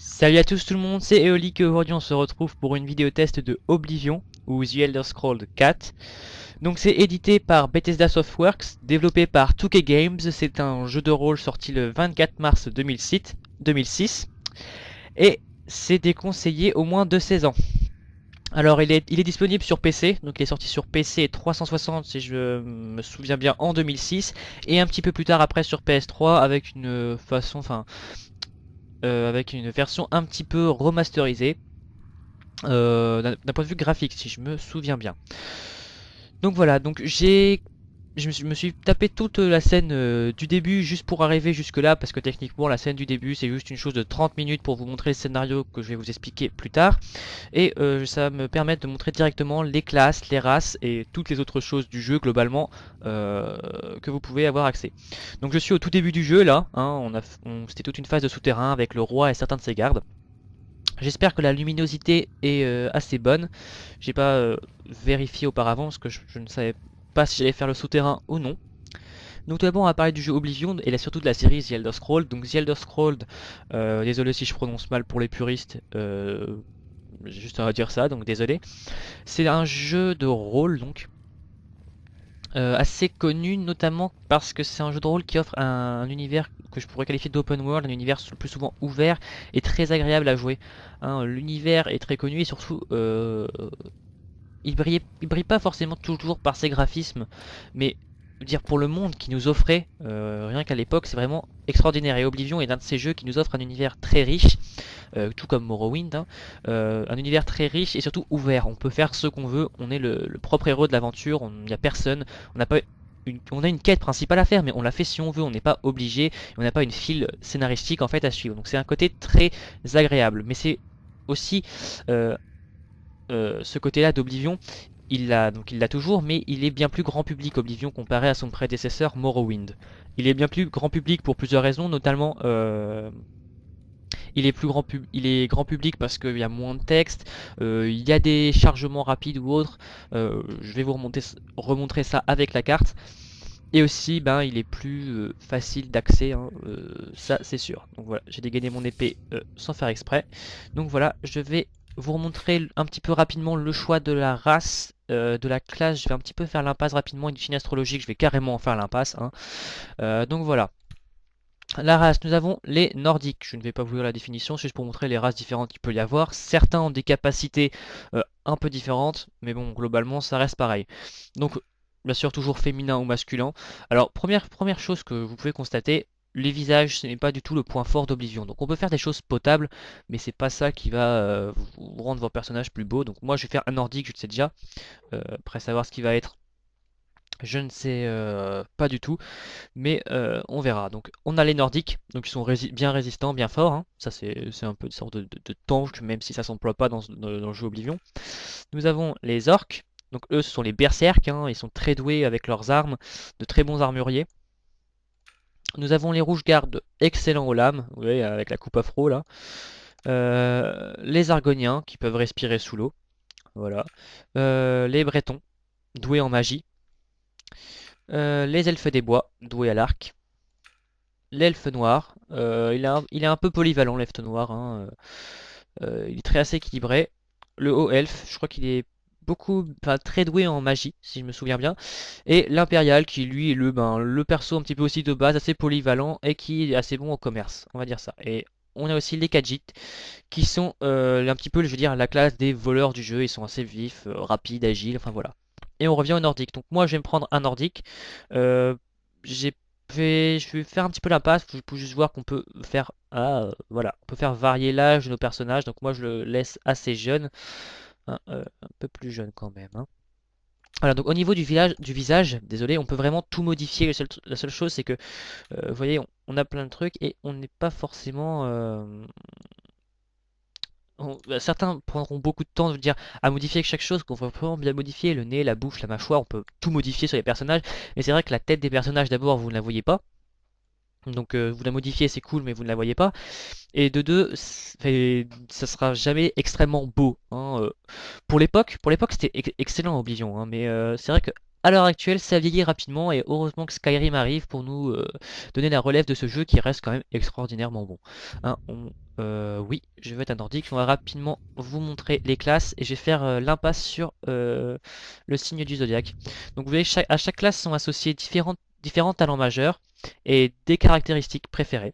Salut à tous tout le monde, c'est Eolic et aujourd'hui on se retrouve pour une vidéo test de Oblivion ou The Elder Scrolls 4. Donc c'est édité par Bethesda Softworks, développé par 2K Games, c'est un jeu de rôle sorti le 24 mars 2006 et c'est déconseillé au moins de 16 ans. Alors il est disponible sur PC, donc il est sorti sur PC 360 si je me souviens bien en 2006 et un petit peu plus tard après sur PS3 avec une façon, avec une version un petit peu remasterisée d'un point de vue graphique si je me souviens bien. Donc voilà, donc je me suis tapé toute la scène du début juste pour arriver jusque là parce que techniquement la scène du début c'est juste une chose de 30 minutes pour vous montrer le scénario que je vais vous expliquer plus tard et ça me permet de montrer directement les classes, les races et toutes les autres choses du jeu globalement que vous pouvez avoir accès. Donc je suis au tout début du jeu là, hein, c'était toute une phase de souterrain avec le roi et certains de ses gardes. J'espère que la luminosité est assez bonne. J'ai pas vérifié auparavant parce que je ne savais pas si j'allais faire le souterrain ou non. Donc tout d'abord on va parler du jeu Oblivion et là surtout de la série The Elder Scrolls. Donc The Elder Scrolls, désolé si je prononce mal pour les puristes, j'ai juste à dire ça, donc désolé. C'est un jeu de rôle donc assez connu notamment parce que c'est un jeu de rôle qui offre un univers que je pourrais qualifier d'open world, un univers le plus souvent ouvert et très agréable à jouer. Hein, l'univers est très connu et surtout il brille pas forcément toujours par ses graphismes, mais dire pour le monde qui nous offrait, rien qu'à l'époque, c'est vraiment extraordinaire. Et Oblivion est l'un de ces jeux qui nous offre un univers très riche, tout comme Morrowind, hein, un univers très riche et surtout ouvert. On peut faire ce qu'on veut, on est le propre héros de l'aventure, il n'y a personne, on n'a pas on a une quête principale à faire, mais on la fait si on veut, on n'est pas obligé, on n'a pas une file scénaristique en fait à suivre. Donc c'est un côté très agréable, mais c'est aussi ce côté-là d'Oblivion, il l'a toujours, mais il est bien plus grand public Oblivion comparé à son prédécesseur Morrowind. Il est bien plus grand public pour plusieurs raisons, notamment il est grand public parce qu'il y a moins de texte, il y a des chargements rapides ou autres. Je vais vous remontrer ça avec la carte. Et aussi, ben, il est plus facile d'accès, hein, ça c'est sûr. Donc voilà, j'ai dégainé mon épée sans faire exprès. Donc voilà, je vais vous remontrer un petit peu rapidement le choix de la race, de la classe. Je vais un petit peu faire l'impasse rapidement, une chine astrologique, je vais carrément en faire l'impasse, hein. Donc voilà. La race, nous avons les nordiques. Je ne vais pas vous lire la définition, c'est juste pour montrer les races différentes qu'il peut y avoir. Certains ont des capacités un peu différentes, mais bon, globalement, ça reste pareil. Donc, bien sûr, toujours féminin ou masculin. Alors, première chose que vous pouvez constater, les visages, ce n'est pas du tout le point fort d'Oblivion. Donc, on peut faire des choses potables, mais c'est pas ça qui va vous rendre vos personnages plus beaux. Donc, moi, je vais faire un nordique, je le sais déjà. Après savoir ce qui va être, je ne sais pas du tout. Mais on verra. Donc on a les nordiques, donc ils sont bien résistants, bien forts, hein. Ça c'est un peu une sorte de tank, même si ça s'emploie pas dans le jeu Oblivion. Nous avons les orques, donc eux ce sont les berserks, hein. Ils sont très doués avec leurs armes, de très bons armuriers. Nous avons les rouges-gardes, excellents aux lames, vous voyez, avec la coupe afro là. Les argoniens, qui peuvent respirer sous l'eau, voilà. Les bretons, doués en magie. Les elfes des bois, doués à l'arc. L'elfe noir, il est un peu polyvalent l'elfe noir, hein, il est très assez équilibré. Le haut elfe, je crois qu'il est enfin, très doué en magie, si je me souviens bien. Et l'impérial qui lui est le perso un petit peu aussi de base, assez polyvalent et qui est assez bon au commerce, on va dire ça. Et on a aussi les Khajiit qui sont un petit peu, je veux dire, la classe des voleurs du jeu. Ils sont assez vifs, rapides, agiles, enfin voilà. Et on revient au nordique. Donc moi je vais me prendre un nordique. Euh, j'ai je vais faire un petit peu l'impasse, je peux juste voir qu'on peut faire, voilà, on peut faire varier l'âge de nos personnages, donc moi je le laisse assez jeune, hein, un peu plus jeune quand même, hein. Voilà, donc au niveau du visage, désolé, on peut vraiment tout modifier, la seule chose c'est que, vous voyez, on a plein de trucs et on n'est pas forcément, certains prendront beaucoup de temps de dire à modifier chaque chose, qu'on va vraiment bien modifier, le nez, la bouche, la mâchoire, on peut tout modifier sur les personnages, mais c'est vrai que la tête des personnages d'abord vous ne la voyez pas. Donc vous la modifiez, c'est cool, mais vous ne la voyez pas. Et de deux, ça sera jamais extrêmement beau, hein. Pour l'époque c'était excellent Oblivion, hein, mais c'est vrai que à l'heure actuelle, ça vieillit rapidement et heureusement que Skyrim arrive pour nous donner la relève de ce jeu qui reste quand même extraordinairement bon. Hein, oui, je vais être un nordique. On va rapidement vous montrer les classes et je vais faire l'impasse sur le signe du zodiaque. Donc vous voyez, à chaque classe sont associés différents talents majeurs et des caractéristiques préférées.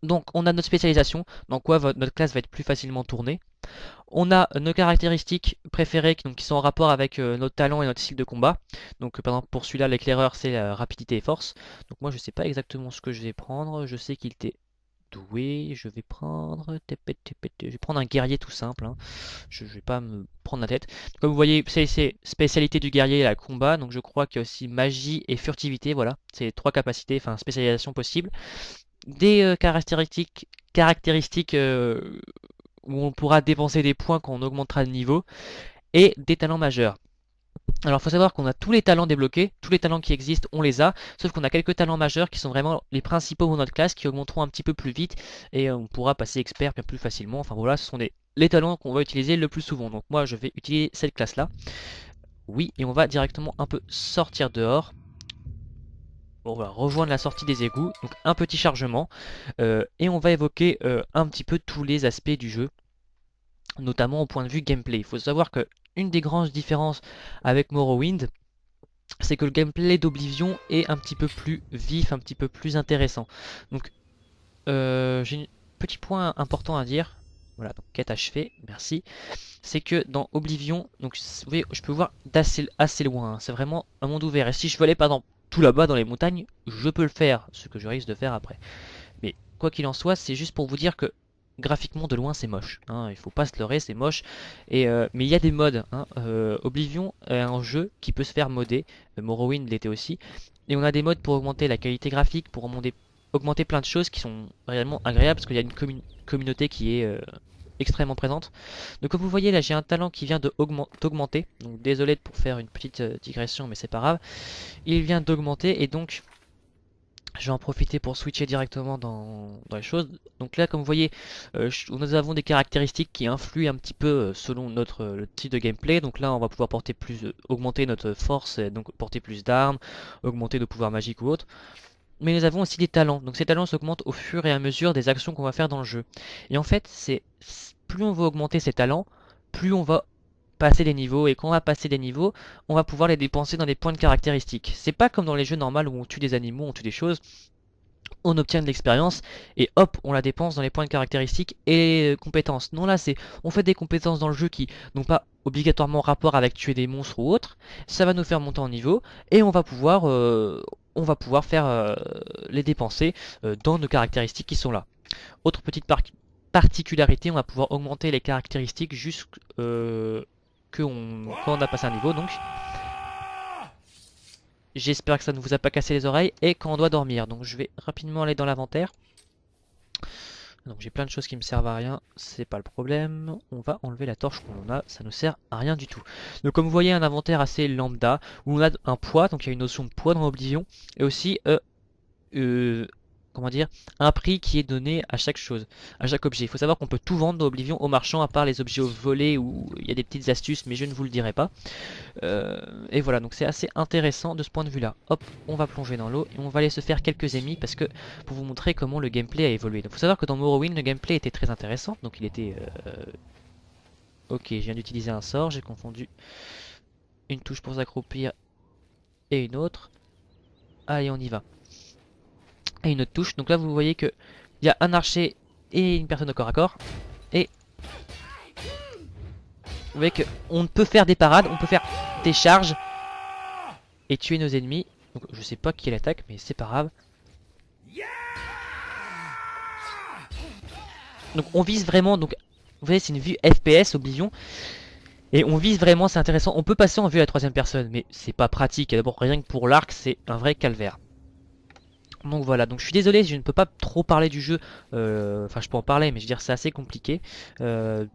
Donc on a notre spécialisation, dans quoi notre classe va être plus facilement tournée. On a nos caractéristiques préférées qui sont en rapport avec notre talent et notre style de combat. Donc par exemple pour celui-là l'éclaireur c'est rapidité et force. Donc moi je sais pas exactement ce que je vais prendre. Je sais qu'il était doué. Je vais prendre un guerrier tout simple. Hein. Je vais pas me prendre la tête. Comme vous voyez c'est spécialité du guerrier la combat. Donc je crois qu'il y a aussi magie et furtivité. Voilà, c'est les trois capacités, enfin spécialisation possible. Des caractéristiques où on pourra dépenser des points quand on augmentera le niveau, et des talents majeurs. Alors il faut savoir qu'on a tous les talents débloqués, tous les talents qui existent on les a, sauf qu'on a quelques talents majeurs qui sont vraiment les principaux pour notre classe, qui augmenteront un petit peu plus vite, et on pourra passer expert bien plus facilement. Enfin voilà, ce sont les talents qu'on va utiliser le plus souvent. Donc moi je vais utiliser cette classe là. Oui, et on va directement un peu sortir dehors. On va rejoindre la sortie des égouts, donc un petit chargement, et on va évoquer un petit peu tous les aspects du jeu, notamment au point de vue gameplay. Il faut savoir que une des grandes différences avec Morrowind, c'est que le gameplay d'Oblivion est un petit peu plus vif, un petit peu plus intéressant. Donc j'ai un petit point important à dire. Voilà, donc quête achevée, merci. C'est que dans Oblivion, donc vous voyez, je peux voir assez loin. Hein. C'est vraiment un monde ouvert. Et si je veux aller par exemple tout là-bas dans les montagnes, je peux le faire, ce que je risque de faire après. Mais quoi qu'il en soit, c'est juste pour vous dire que graphiquement de loin c'est moche. Hein, il faut pas se leurrer, c'est moche. Et mais il y a des mods. Hein. Oblivion est un jeu qui peut se faire modder. Morrowind l'était aussi. Et on a des mods pour augmenter la qualité graphique, pour augmenter plein de choses qui sont réellement agréables parce qu'il y a une communauté qui est extrêmement présente. Donc comme vous voyez là j'ai un talent qui vient d'augmenter. Donc désolé pour faire une petite digression mais c'est pas grave. Il vient d'augmenter et donc je vais en profiter pour switcher directement dans les choses. Donc là, comme vous voyez, nous avons des caractéristiques qui influent un petit peu selon le type de gameplay. Donc là, on va pouvoir porter augmenter notre force, et donc porter plus d'armes, augmenter nos pouvoirs magiques ou autres. Mais nous avons aussi des talents. Donc ces talents s'augmentent au fur et à mesure des actions qu'on va faire dans le jeu. Et en fait, plus on va augmenter ces talents, plus on va passer des niveaux, et quand on va passer des niveaux, on va pouvoir les dépenser dans des points de caractéristiques. C'est pas comme dans les jeux normaux où on tue des animaux, on tue des choses, on obtient de l'expérience et hop, on la dépense dans les points de caractéristiques et compétences. Non, là c'est on fait des compétences dans le jeu qui n'ont pas obligatoirement rapport avec tuer des monstres ou autre. Ça va nous faire monter en niveau et on va pouvoir faire les dépenser dans nos caractéristiques qui sont là. Autre petite particularité, on va pouvoir augmenter les caractéristiques jusqu'à quand on a passé un niveau. Donc j'espère que ça ne vous a pas cassé les oreilles et quand on doit dormir. Donc je vais rapidement aller dans l'inventaire. Donc j'ai plein de choses qui me servent à rien, c'est pas le problème. On va enlever la torche qu'on a, ça nous sert à rien du tout. Donc comme vous voyez un inventaire assez lambda où on a un poids, donc il y a une notion de poids dans Oblivion. Et aussi comment dire, un prix qui est donné à chaque chose, à chaque objet. Il faut savoir qu'on peut tout vendre dans Oblivion aux marchands à part les objets volés où il y a des petites astuces mais je ne vous le dirai pas. Et voilà, donc c'est assez intéressant de ce point de vue là. Hop, on va plonger dans l'eau et on va aller se faire quelques ennemis parce que pour vous montrer comment le gameplay a évolué. Donc faut savoir que dans Morrowind le gameplay était très intéressant, donc il était... Ok, je viens d'utiliser un sort, j'ai confondu une touche pour s'accroupir et une autre. Allez, on y va. Et une autre touche, donc là vous voyez que il y a un archer et une personne au corps à corps. Et vous voyez qu'on peut faire des parades, on peut faire des charges et tuer nos ennemis. Donc je sais pas qui est l'attaque mais c'est pas grave. Donc on vise vraiment, donc vous voyez c'est une vue FPS Oblivion. Et on vise vraiment, c'est intéressant. On peut passer en vue à la troisième personne mais c'est pas pratique. D'abord rien que pour l'arc c'est un vrai calvaire. Donc voilà, donc je suis désolé, je ne peux pas trop parler du jeu, enfin je peux en parler mais je veux dire c'est assez compliqué de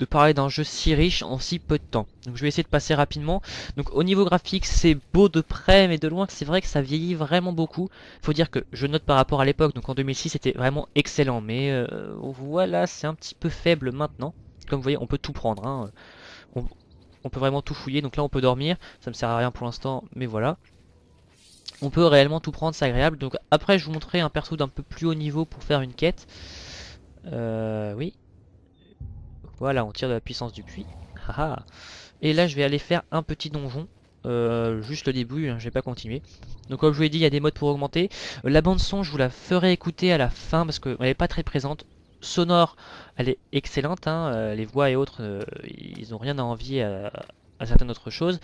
parler d'un jeu si riche en si peu de temps. Donc je vais essayer de passer rapidement. Donc au niveau graphique c'est beau de près mais de loin c'est vrai que ça vieillit vraiment beaucoup. Faut dire que je note par rapport à l'époque, donc en 2006 c'était vraiment excellent mais voilà c'est un petit peu faible maintenant. Comme vous voyez on peut tout prendre, hein. on peut vraiment tout fouiller. Donc là on peut dormir, ça me sert à rien pour l'instant, mais voilà. On peut réellement tout prendre, c'est agréable. Donc après je vous montrerai un perso d'un peu plus haut niveau pour faire une quête. Oui. Voilà, on tire de la puissance du puits. Haha. Et là je vais aller faire un petit donjon. Juste le début, hein, je vais pas continuer. Donc comme je vous l'ai dit, il y a des modes pour augmenter. La bande son, je vous la ferai écouter à la fin parce qu'elle n'est pas très présente. Sonore, elle est excellente, hein. Les voix et autres, ils n'ont rien à envier à certaines autres choses.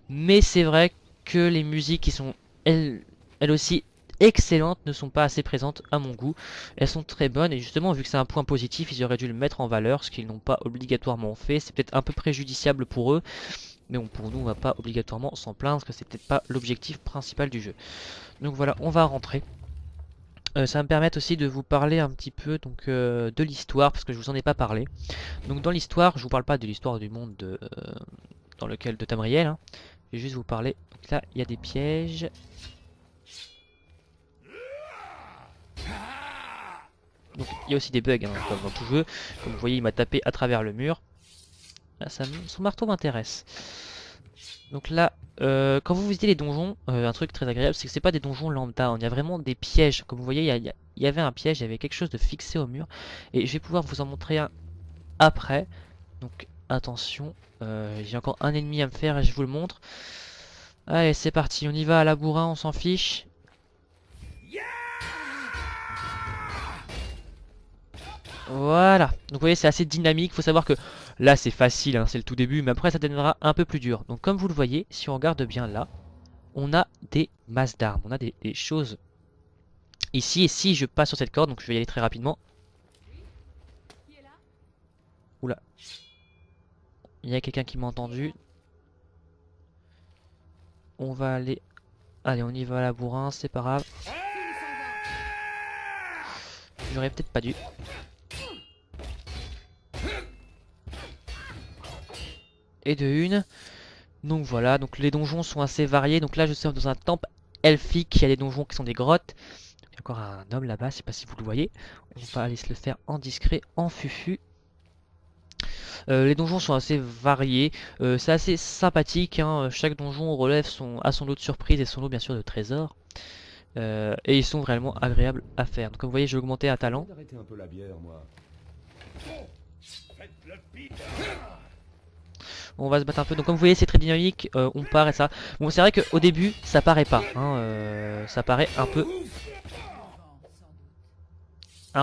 Mais c'est vrai que les musiques qui sont elles aussi excellentes ne sont pas assez présentes à mon goût. Elles sont très bonnes et justement vu que c'est un point positif, ils auraient dû le mettre en valeur, ce qu'ils n'ont pas obligatoirement fait. C'est peut-être un peu préjudiciable pour eux. Mais bon, pour nous, on va pas obligatoirement s'en plaindre parce que c'est peut-être pas l'objectif principal du jeu. Donc voilà, on va rentrer. Ça va me permettre aussi de vous parler un petit peu donc de l'histoire parce que je vous en ai pas parlé. Donc dans l'histoire, je vous parle pas de l'histoire du monde dans lequel de Tamriel. Hein. Je vais juste vous parler. Donc là, il y a des pièges. Donc il y a aussi des bugs hein, comme dans tout jeu. Comme vous voyez, il m'a tapé à travers le mur. Là, son marteau m'intéresse. Donc là, quand vous visitez les donjons, un truc très agréable, c'est que c'est pas des donjons lambda. Il y a vraiment des pièges. Comme vous voyez, il y avait un piège, il y avait quelque chose de fixé au mur. Et je vais pouvoir vous en montrer un après. Donc attention, j'ai encore un ennemi à me faire et je vous le montre. Allez, c'est parti, on y va à la bourrin, on s'en fiche. Voilà, donc vous voyez c'est assez dynamique, faut savoir que là c'est facile, hein, c'est le tout début, mais après ça deviendra un peu plus dur. Donc comme vous le voyez, si on regarde bien là, on a des masses d'armes, on a des choses ici, et si je passe sur cette corde, donc je vais y aller très rapidement. Oula, il y a quelqu'un qui m'a entendu. On va aller, allez on y va à la bourrin, c'est pas grave. J'aurais peut-être pas dû. Et de une. Donc voilà, donc les donjons sont assez variés. Donc là je suis dans un temple elfique, il y a des donjons qui sont des grottes. Il y a encore un homme là-bas, je sais pas si vous le voyez. On va aller se le faire en discret, en fufu. Les donjons sont assez variés, c'est assez sympathique, hein. Chaque donjon relève a son lot de surprises et son lot bien sûr de trésors. Et ils sont vraiment agréables à faire. Donc comme vous voyez j'ai augmenté un talent. On va se battre un peu. Donc comme vous voyez c'est très dynamique, on part et ça. Bon c'est vrai qu'au début ça paraît pas, hein, ça paraît un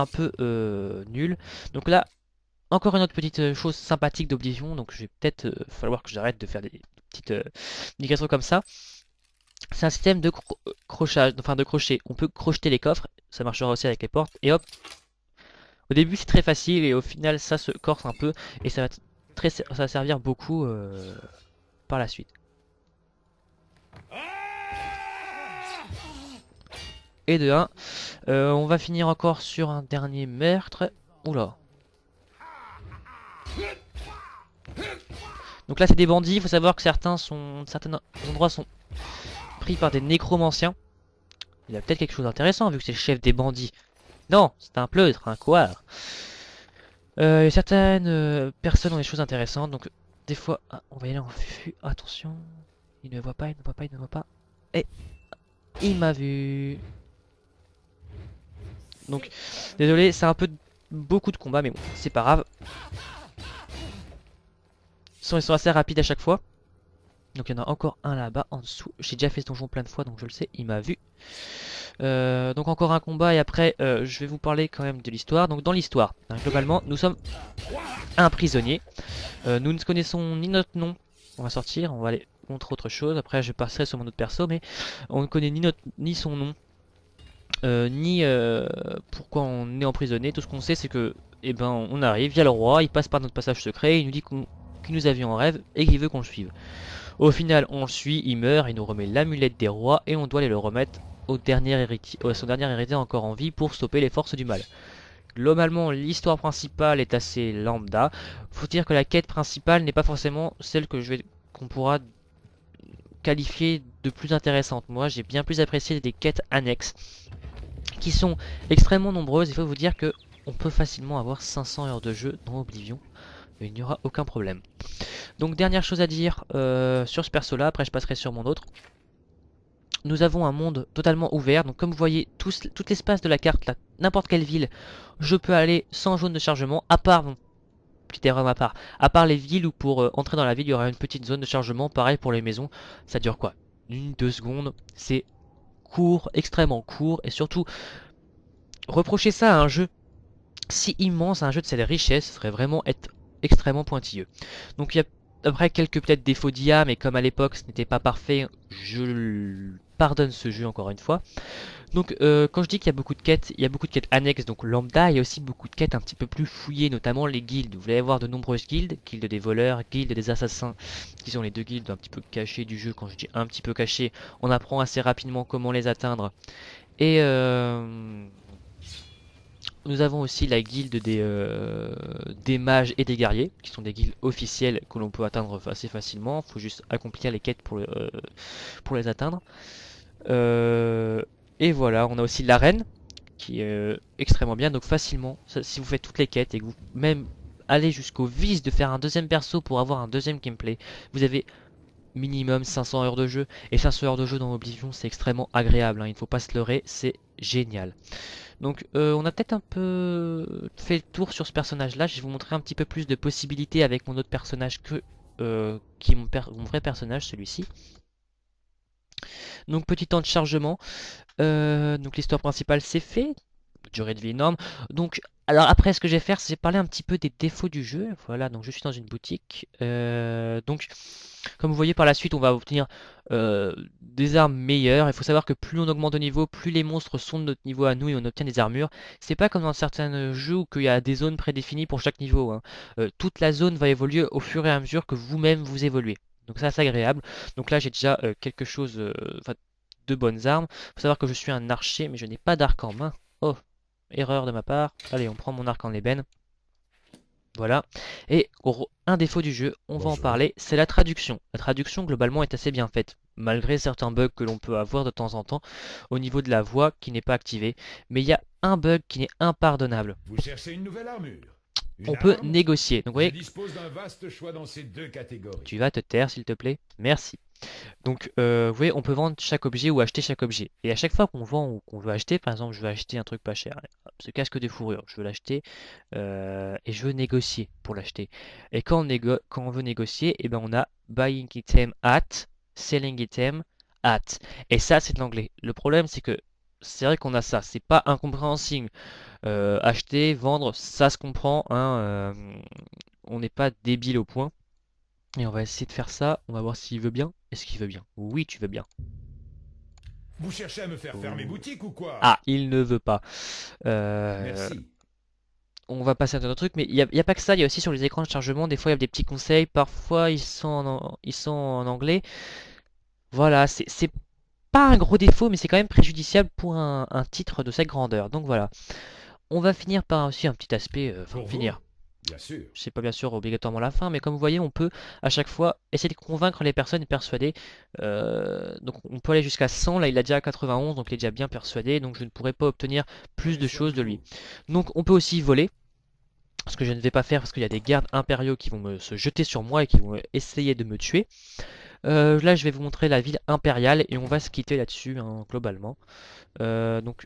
peu nul. Donc là encore une autre petite chose sympathique d'Oblivion. Donc je vais peut-être falloir que j'arrête de faire des petites indications comme ça. C'est un système de crochage, enfin de crochet. On peut crocheter les coffres, ça marchera aussi avec les portes. Et hop, au début c'est très facile et au final ça se corse un peu et ça va servir beaucoup par la suite. Et de 1, on va finir encore sur un dernier meurtre. Oula. Donc là c'est des bandits, il faut savoir que certains endroits sont pris par des nécromanciens. Il y a peut-être quelque chose d'intéressant vu que c'est le chef des bandits. Non, c'est un pleutre, un couard. Certaines personnes ont des choses intéressantes, donc des fois... Ah, on va y aller en fufu, attention. Il ne voit pas, il ne voit pas, il ne voit pas. Et il m'a vu. Donc, désolé, c'est un peu beaucoup de combats, mais bon, c'est pas grave. Ils sont assez rapides à chaque fois. Donc il y en a encore un là-bas en dessous. J'ai déjà fait ce donjon plein de fois, donc je le sais, il m'a vu. Donc encore un combat et après je vais vous parler quand même de l'histoire. Donc dans l'histoire, hein, globalement, nous sommes un prisonnier. Nous ne connaissons ni notre nom. On va sortir, on va aller montrer autre chose. Après je passerai sur mon autre perso, mais on ne connaît ni son nom, ni pourquoi on est emprisonné. Tout ce qu'on sait c'est que eh ben, on arrive, il y a le roi, il passe par notre passage secret, il nous dit qu'il nous avions en rêve et qu'il veut qu'on le suive. Au final, on le suit, il meurt, il nous remet l'amulette des rois et on doit aller le remettre au dernier héritier, à son dernier héritier encore en vie pour stopper les forces du mal. Globalement, l'histoire principale est assez lambda. Faut dire que la quête principale n'est pas forcément celle qu'on pourra qualifier de plus intéressante. Moi, j'ai bien plus apprécié des quêtes annexes qui sont extrêmement nombreuses. Il faut vous dire que on peut facilement avoir 500 heures de jeu dans Oblivion. Il n'y aura aucun problème. Donc dernière chose à dire sur ce perso là, après je passerai sur mon autre. Nous avons un monde totalement ouvert, donc comme vous voyez tout l'espace de la carte, n'importe quelle ville, je peux aller sans zone de chargement, à part, bon, petite erreur de ma part, à part les villes où pour entrer dans la ville il y aura une petite zone de chargement, pareil pour les maisons, ça dure quoi? 1-2 secondes, c'est court, extrêmement court, et surtout, reprocher ça à un jeu si immense, à un jeu de cette richesse, ce serait vraiment être extrêmement pointilleux. Donc il y a après quelques peut-être défauts d'IA, mais comme à l'époque ce n'était pas parfait, je pardonne ce jeu encore une fois. Donc quand je dis qu'il y a beaucoup de quêtes, il y a beaucoup de quêtes annexes, donc lambda, il y a aussi beaucoup de quêtes un petit peu plus fouillées, notamment les guildes. Vous allez avoir de nombreuses guildes, guildes des voleurs, guildes des assassins, qui sont les deux guildes un petit peu cachées du jeu. Quand je dis un petit peu cachées, on apprend assez rapidement comment les atteindre. Et nous avons aussi la guilde des mages et des guerriers, qui sont des guildes officielles que l'on peut atteindre assez facilement. Il faut juste accomplir les quêtes pour les atteindre. Et voilà, on a aussi l'arène, qui est extrêmement bien. Donc facilement, si vous faites toutes les quêtes et que vous même allez jusqu'au vice de faire un deuxième perso pour avoir un deuxième gameplay, vous avez minimum 500 heures de jeu. Et 500 heures de jeu dans Oblivion, c'est extrêmement agréable, hein. Il ne faut pas se leurrer, c'est génial. Donc on a peut-être un peu fait le tour sur ce personnage là. Je vais vous montrer un petit peu plus de possibilités avec mon autre personnage qui est mon vrai personnage, celui-ci. Donc petit temps de chargement. Donc l'histoire principale c'est fait. Durée de vie énorme. Donc alors après ce que je vais faire c'est parler un petit peu des défauts du jeu. Voilà, donc je suis dans une boutique. Donc comme vous voyez par la suite on va obtenir des armes meilleures. Il faut savoir que plus on augmente de niveau, plus les monstres sont de notre niveau à nous et on obtient des armures. C'est pas comme dans certains jeux où il y a des zones prédéfinies pour chaque niveau, hein. Toute la zone va évoluer au fur et à mesure que vous-même vous évoluez. Donc ça c'est agréable. Donc là j'ai déjà quelque chose, enfin de bonnes armes. Faut savoir que je suis un archer mais je n'ai pas d'arc en main. Oh, erreur de ma part. Allez, on prend mon arc en ébène. Voilà. Et un défaut du jeu, on va en parler, c'est la traduction. La traduction globalement est assez bien faite, malgré certains bugs que l'on peut avoir de temps en temps au niveau de la voix qui n'est pas activée. Mais il y a un bug qui n'est impardonnable. Vous cherchez une nouvelle armure? On Une peut arme? négocier. Donc vous Je voyez, dispose d'un vaste choix dans ces deux catégories. tu vas te taire s'il te plaît. Merci. Donc, vous voyez, on peut vendre chaque objet ou acheter chaque objet. Et à chaque fois qu'on vend ou qu'on veut acheter, par exemple, je veux acheter un truc pas cher, ce casque de fourrure, je veux l'acheter et je veux négocier pour l'acheter. Et quand on veut négocier, eh ben on a buying item at, selling item at. Et ça, c'est de l'anglais. Le problème, c'est que c'est vrai qu'on a ça, c'est pas incompréhensible. Acheter, vendre, ça se comprend, hein, on n'est pas débile au point. Et on va essayer de faire ça. On va voir s'il veut bien. Est-ce qu'il veut bien? Oui, tu veux bien. Vous cherchez à me faire fermer boutique ou quoi? Ah, il ne veut pas. Merci. On va passer à un autre truc, mais il y a pas que ça. Il y a aussi sur les écrans de chargement, des fois il y a des petits conseils. Parfois ils sont en anglais. Voilà, c'est pas un gros défaut, mais c'est quand même préjudiciable pour un titre de cette grandeur. Donc voilà. On va finir par aussi un petit aspect. Enfin, Pour vous? finir. Bien sûr. C'est pas bien sûr obligatoirement la fin, mais comme vous voyez, on peut à chaque fois essayer de convaincre les personnes et persuader. Donc on peut aller jusqu'à 100, là il a déjà à 91, donc il est déjà bien persuadé, donc je ne pourrais pas obtenir plus de choses de lui. Donc on peut aussi voler, ce que je ne vais pas faire parce qu'il y a des gardes impériaux qui vont se jeter sur moi et qui vont essayer de me tuer. Là je vais vous montrer la ville impériale et on va se quitter là-dessus, hein, globalement. Donc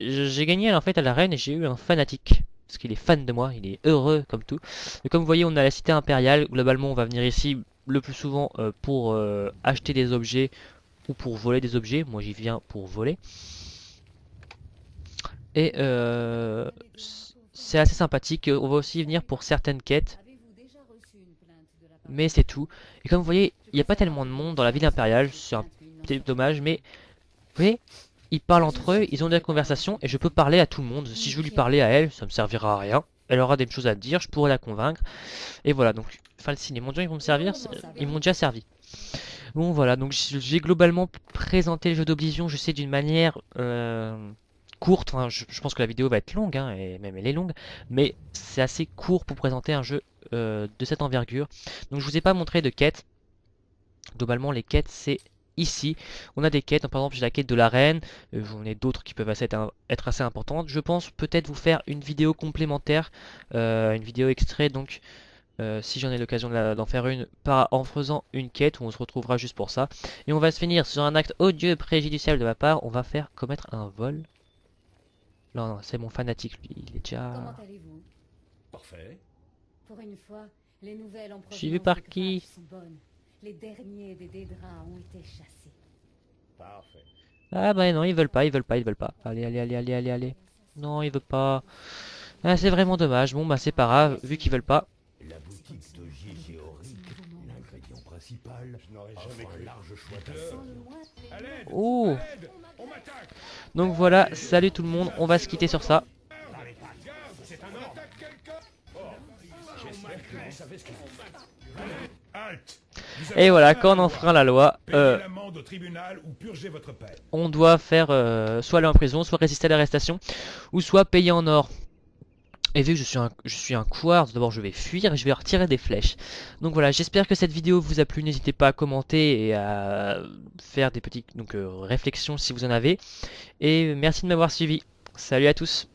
j'ai gagné en fait à l'arène et j'ai eu un fanatique. Parce qu'il est fan de moi, il est heureux comme tout. Et comme vous voyez, on a la cité impériale. Globalement, on va venir ici le plus souvent pour acheter des objets ou pour voler des objets. Moi, j'y viens pour voler. Et c'est assez sympathique. On va aussi venir pour certaines quêtes. Mais c'est tout. Et comme vous voyez, il n'y a pas tellement de monde dans la ville impériale. C'est un petit dommage, mais vous voyez, ils parlent entre eux, ils ont des conversations et je peux parler à tout le monde. Si je veux lui parler à elle, ça me servira à rien. Elle aura des choses à dire, je pourrai la convaincre. Et voilà, donc Falcine et mon dieu, ils vont me servir, ils m'ont déjà servi. Bon voilà, donc j'ai globalement présenté le jeu d'Oblivion, je sais d'une manière courte. Enfin, je pense que la vidéo va être longue, hein, et même elle est longue, mais c'est assez court pour présenter un jeu de cette envergure. Donc je vous ai pas montré de quête. Globalement, les quêtes, c'est ici. On a des quêtes, par exemple, j'ai la quête de l'arène, j'en ai d'autres qui peuvent être assez importantes. Je pense peut-être vous faire une vidéo complémentaire, une vidéo extrait donc si j'en ai l'occasion d'en faire une en faisant une quête où on se retrouvera juste pour ça. Et on va se finir sur un acte odieux et préjudiciable de ma part. On va faire commettre un vol. Non, non, c'est mon fanatique lui, il est Comment déjà... allez-vous? Parfait. Pour une fois, les nouvelles en Suivi provenance par de qui? Graf sont bonnes. Les derniers des Dédrains ont été chassés. Parfait. Ah bah non, ils veulent pas, ils veulent pas, ils veulent pas. Allez, allez, allez, allez, allez, allez. Non, ils veulent pas. Ah, c'est vraiment dommage. Bon bah c'est pas grave, vu qu'ils veulent pas. La boutique de J.G. Auric, l'ingrédient principal, Je n'aurais offre jamais un cru. large choix Sans d'affaires. le moins, À l'aide. Oh. À l'aide. On m'attaque. Donc voilà, salut tout le monde, on va se quitter sur ça. C'est un attaque quelqu'un. Oh, j'espère que vous savez ce qu'il faut faire. Halte. Vous avez Et voilà, affaire à quand on la enfreint loi. la loi, Payez l'amende au tribunal ou purgez votre peine. on doit faire soit aller en prison, soit résister à l'arrestation, ou soit payer en or. Et vu que je suis un couard, d'abord je vais fuir et je vais retirer des flèches. Donc voilà, j'espère que cette vidéo vous a plu. N'hésitez pas à commenter et à faire des petites réflexions si vous en avez. Et merci de m'avoir suivi. Salut à tous.